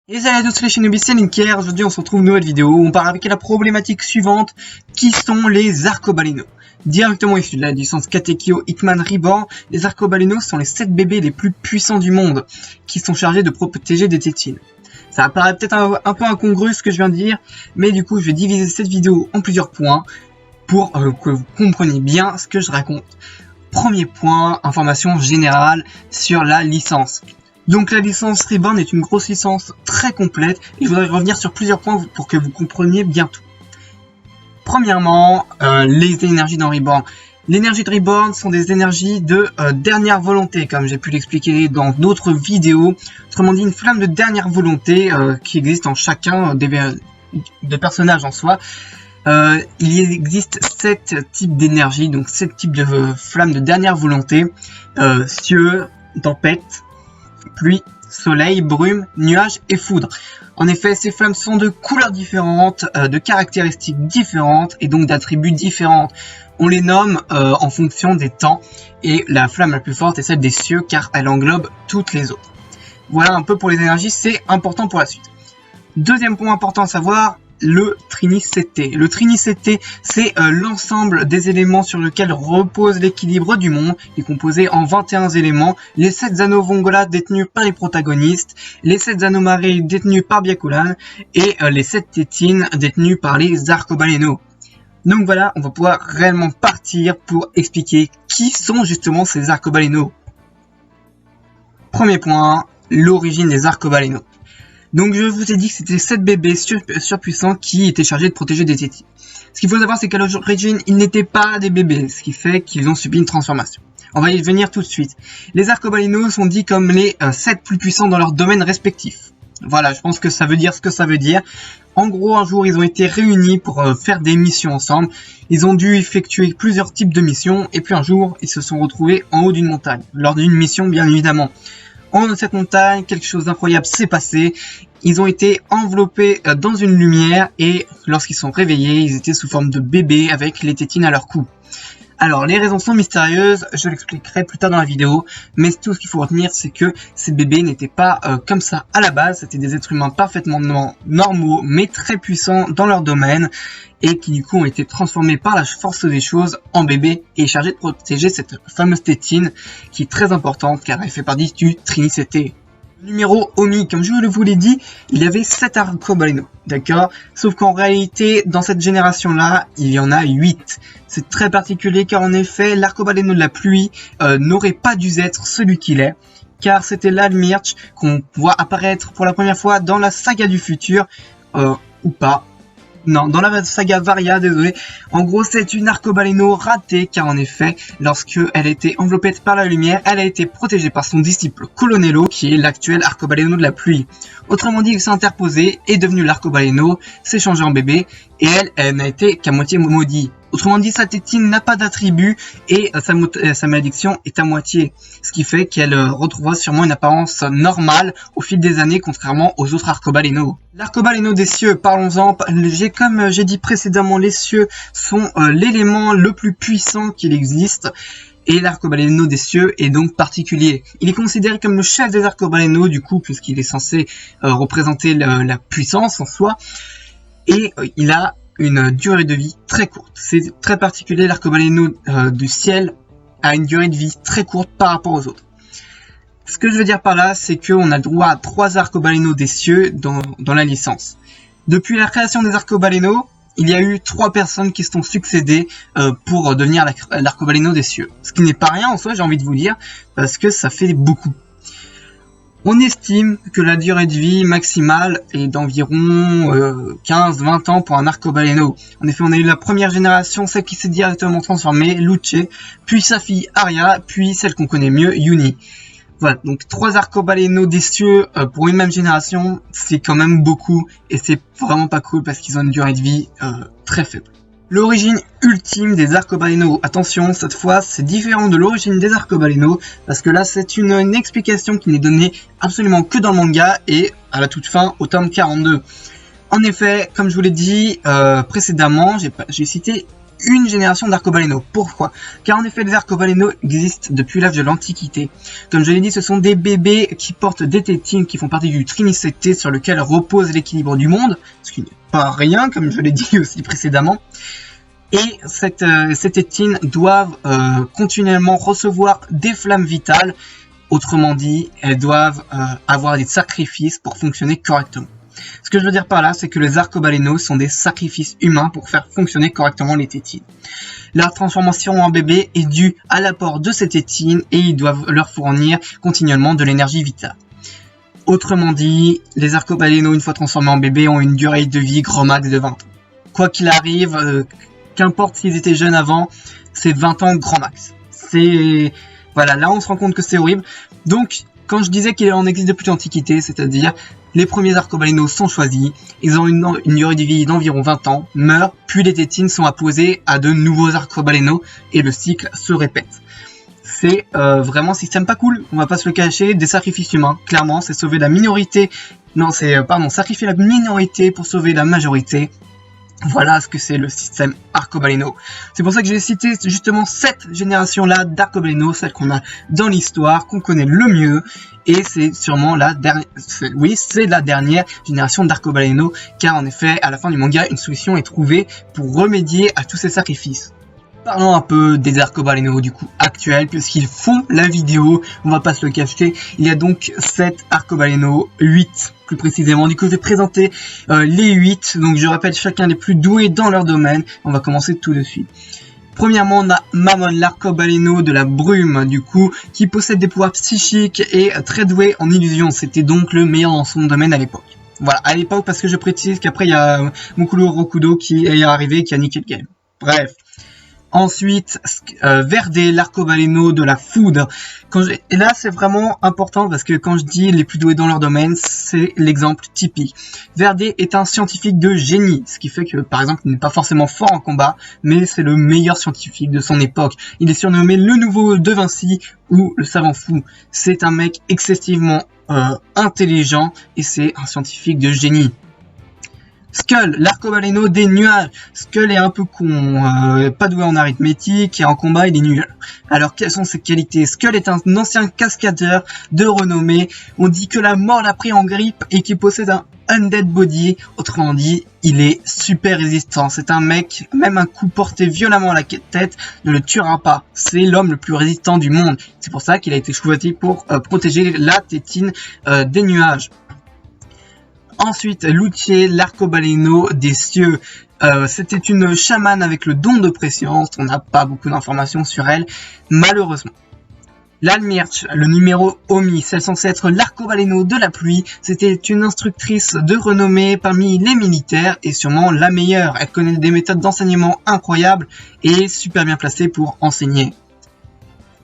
Et salut à tous les Shinobi, c'est Linker. Aujourd'hui on se retrouve une nouvelle vidéo où on part avec la problématique suivante, qui sont les arcobalénos. Directement issus de la licence Katekyo Hitman Reborn, les arcobalénos sont les 7 bébés les plus puissants du monde, qui sont chargés de protéger des tétines. Ça apparaît peut-être un peu incongru ce que je viens de dire, mais du coup je vais diviser cette vidéo en plusieurs points, pour que vous compreniez bien ce que je raconte. Premier point, information générale sur la licence. Donc la licence Reborn est une grosse licence très complète et je voudrais revenir sur plusieurs points pour que vous compreniez bien tout. Premièrement, les énergies dans Reborn. Les énergies de Reborn sont des énergies de dernière volonté, comme j'ai pu l'expliquer dans d'autres vidéos. Autrement dit, une flamme de dernière volonté qui existe en chacun des personnages en soi. Il existe 7 types d'énergie, donc 7 types de flammes de dernière volonté. Cieux, tempête, pluie, soleil, brume, nuage et foudre. En effet, ces flammes sont de couleurs différentes, de caractéristiques différentes et donc d'attributs différents. On les nomme en fonction des temps et la flamme la plus forte est celle des cieux car elle englobe toutes les autres. Voilà un peu pour les énergies, c'est important pour la suite. Deuxième point important à savoir, le Trinicété. Le Trinicété, c'est l'ensemble des éléments sur lesquels repose l'équilibre du monde. Il est composé en 21 éléments. Les 7 anneaux Vongola détenus par les protagonistes, les 7 anneaux marées détenus par Byakulan et les 7 tétines détenues par les arcobalénos. Donc voilà, on va pouvoir réellement partir pour expliquer qui sont justement ces arcobalénos. Premier point, l'origine des arcobalénos. Donc je vous ai dit que c'était 7 bébés surpuissants qui étaient chargés de protéger des tétines. Ce qu'il faut savoir, c'est qu'à l'origine, ils n'étaient pas des bébés, ce qui fait qu'ils ont subi une transformation. On va y venir tout de suite. Les arcobalénos sont dits comme les 7 plus puissants dans leur domaine respectif. Voilà, je pense que ça veut dire ce que ça veut dire. En gros, un jour, ils ont été réunis pour faire des missions ensemble. Ils ont dû effectuer plusieurs types de missions, et puis un jour, ils se sont retrouvés en haut d'une montagne, lors d'une mission bien évidemment. En haut de cette montagne, quelque chose d'incroyable s'est passé. Ils ont été enveloppés dans une lumière et lorsqu'ils sont réveillés, ils étaient sous forme de bébés avec les tétines à leur cou. Alors, les raisons sont mystérieuses, je l'expliquerai plus tard dans la vidéo, mais tout ce qu'il faut retenir, c'est que ces bébés n'étaient pas comme ça à la base, c'était des êtres humains parfaitement normaux, mais très puissants dans leur domaine, et qui du coup ont été transformés par la force des choses en bébés, et chargés de protéger cette fameuse tétine, qui est très importante, car elle fait partie du Trinicété. Numéro Omi, comme je vous l'ai dit, il y avait 7 arcobalénos, d'accord? Sauf qu'en réalité, dans cette génération-là, il y en a 8. C'est très particulier car en effet, l'arcobaléno de la pluie n'aurait pas dû être celui qu'il est, car c'était l'Almirch qu'on voit apparaître pour la première fois dans la saga du futur, ou pas. Non, dans la saga Varia, désolé. En gros, c'est une arcobaléno ratée, car en effet, lorsque elle a été enveloppée par la lumière, elle a été protégée par son disciple Colonello, qui est l'actuel arcobaléno de la pluie. Autrement dit, il s'est interposé, est devenu l'arcobaléno, s'est changé en bébé, et elle n'a été qu'à moitié maudite. Autrement dit, sa tétine n'a pas d'attribut et sa malédiction est à moitié. Ce qui fait qu'elle retrouvera sûrement une apparence normale au fil des années, contrairement aux autres arcobalénos. L'arcobaléno des cieux, parlons-en. Comme j'ai dit précédemment, les cieux sont l'élément le plus puissant qu'il existe. Et l'arcobaléno des cieux est donc particulier. Il est considéré comme le chef des arcobalénos, du coup, puisqu'il est censé représenter la puissance en soi. Et il a une durée de vie très courte. C'est très particulier, l'arcobaléno du ciel a une durée de vie très courte par rapport aux autres. Ce que je veux dire par là, c'est qu'on a le droit à 3 arcobalénos des cieux dans la licence. Depuis la création des arcobalénos, il y a eu 3 personnes qui se sont succédées pour devenir l'arcobaléno des cieux. Ce qui n'est pas rien en soi, j'ai envie de vous dire, parce que ça fait beaucoup. On estime que la durée de vie maximale est d'environ 15-20 ans pour un arcobaléno. En effet, on a eu la première génération, celle qui s'est directement transformée, Luce, puis sa fille Arya, puis celle qu'on connaît mieux, Yuni. Voilà, donc 3 arcobalénos des cieux pour une même génération, c'est quand même beaucoup, et c'est vraiment pas cool parce qu'ils ont une durée de vie très faible. L'origine ultime des arcobalénos. Attention, cette fois, c'est différent de l'origine des arcobalénos, parce que là, c'est une explication qui n'est donnée absolument que dans le manga, et à la toute fin, au tome 42. En effet, comme je vous l'ai dit précédemment, j'ai cité une génération d'arcobalénos. Pourquoi? Car en effet, les arcobalénos existent depuis l'âge de l'Antiquité. Comme je l'ai dit, ce sont des bébés qui portent des tétines qui font partie du Trinicété sur lequel repose l'équilibre du monde, ce qui n'est pas rien, comme je l'ai dit aussi précédemment. Et ces tétines doivent continuellement recevoir des flammes vitales. Autrement dit, elles doivent avoir des sacrifices pour fonctionner correctement. Ce que je veux dire par là, c'est que les arcobalénos sont des sacrifices humains pour faire fonctionner correctement les tétines. Leur transformation en bébé est due à l'apport de ces tétines et ils doivent leur fournir continuellement de l'énergie vitale. Autrement dit, les arcobalénos, une fois transformés en bébé, ont une durée de vie grand max de 20 ans. Quoi qu'il arrive, qu'importe s'ils étaient jeunes avant, c'est 20 ans grand max. Voilà, là on se rend compte que c'est horrible. Donc, quand je disais qu'il en existe depuis l'Antiquité, c'est-à-dire les premiers arcobalénos sont choisis, ils ont une durée de vie d'environ 20 ans, meurent, puis les tétines sont apposées à de nouveaux arcobalénos et le cycle se répète. C'est vraiment un système pas cool, on va pas se le cacher, des sacrifices humains. Clairement, c'est sauver la minorité. Non, sacrifier la minorité pour sauver la majorité. Voilà ce que c'est le système arcobaléno. C'est pour ça que j'ai cité justement cette génération-là d'arcobaléno, celle qu'on a dans l'histoire, qu'on connaît le mieux, et c'est sûrement la dernière génération d'arcobaléno, car en effet, à la fin du manga, une solution est trouvée pour remédier à tous ces sacrifices. Parlons un peu des arcobalénos du coup actuels, puisqu'ils font la vidéo, on va pas se le cacher. Il y a donc 7 arcobalénos, 8 plus précisément. Du coup je vais présenter les 8, donc je rappelle chacun des plus doués dans leur domaine. On va commencer tout de suite. Premièrement, on a Mamon, l'arcobaléno de la brume, du coup, qui possède des pouvoirs psychiques et très doué en illusion. C'était donc le meilleur dans son domaine à l'époque. Voilà, à l'époque, parce que je précise qu'après il y a Mukuro Rokudo qui est arrivé, qui a niqué le game. Bref. Ensuite, Verde, l'arcobaléno de la foudre. Et là, c'est vraiment important parce que quand je dis les plus doués dans leur domaine, c'est l'exemple typique. Verde est un scientifique de génie, ce qui fait que, par exemple, il n'est pas forcément fort en combat, mais c'est le meilleur scientifique de son époque. Il est surnommé le nouveau De Vinci ou le savant fou. C'est un mec excessivement intelligent et c'est un scientifique de génie. Skull, l'arcobaléno des nuages. Skull est un peu con, pas doué en arithmétique et en combat il est nul. Alors quelles sont ses qualités? Skull est un ancien cascadeur de renommée. On dit que la mort l'a pris en grippe et qu'il possède un undead body. Autrement dit, il est super résistant. C'est un mec, même un coup porté violemment à la tête ne le tuera pas. C'est l'homme le plus résistant du monde. C'est pour ça qu'il a été choisi pour protéger la tétine des nuages. Ensuite, Luce, l'arcobaléno des cieux. C'était une chamane avec le don de préscience. On n'a pas beaucoup d'informations sur elle, malheureusement. L'Almirch, le numéro Omi, celle censée être l'arcobaléno de la pluie. C'était une instructrice de renommée parmi les militaires et sûrement la meilleure. Elle connaît des méthodes d'enseignement incroyables et est super bien placée pour enseigner.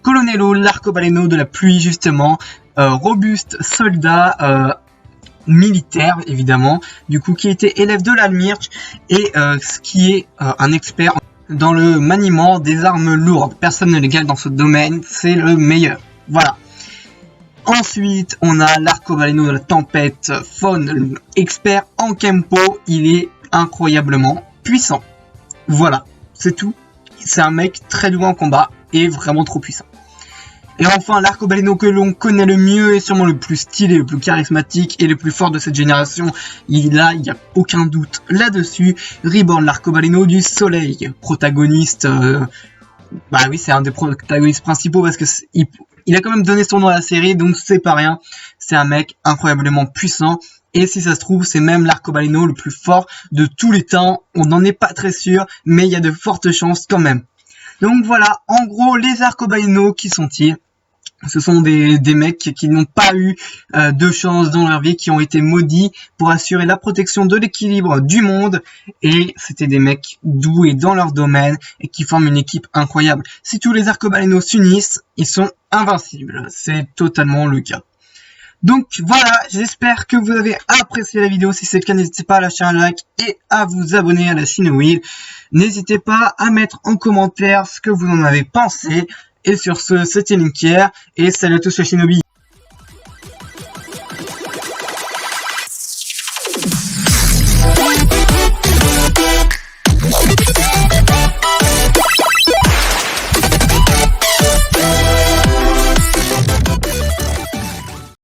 Colonello, l'arcobaléno de la pluie justement. Robuste soldat militaire évidemment, du coup qui était élève de l'Almirch et qui est un expert dans le maniement des armes lourdes. Personne ne l'égale dans ce domaine, c'est le meilleur. Voilà. Ensuite, on a l'arcobaléno de la tempête, Faune, expert en Kempo, il est incroyablement puissant. Voilà, c'est tout. C'est un mec très doué en combat et vraiment trop puissant. Et enfin, l'arcobaléno que l'on connaît le mieux et sûrement le plus stylé, le plus charismatique et le plus fort de cette génération, il n'y a aucun doute là-dessus. Reborn, l'arcobaléno du soleil, protagoniste, bah oui, c'est un des protagonistes principaux parce que il a quand même donné son nom à la série, donc c'est pas rien. C'est un mec incroyablement puissant. Et si ça se trouve, c'est même l'arcobaléno le plus fort de tous les temps. On n'en est pas très sûr, mais il y a de fortes chances quand même. Donc voilà, en gros, les arcobalénos, qui sont-ils? Ce sont des mecs qui n'ont pas eu de chance dans leur vie, qui ont été maudits pour assurer la protection de l'équilibre du monde. Et c'était des mecs doués dans leur domaine et qui forment une équipe incroyable. Si tous les arcobalénos s'unissent, ils sont invincibles. C'est totalement le cas. Donc voilà, j'espère que vous avez apprécié la vidéo. Si c'est le cas, n'hésitez pas à lâcher un like et à vous abonner à la chaîne Will. N'hésitez pas à mettre en commentaire ce que vous en avez pensé. Et sur ce, c'était Linkier et salut à tous les Shinobi.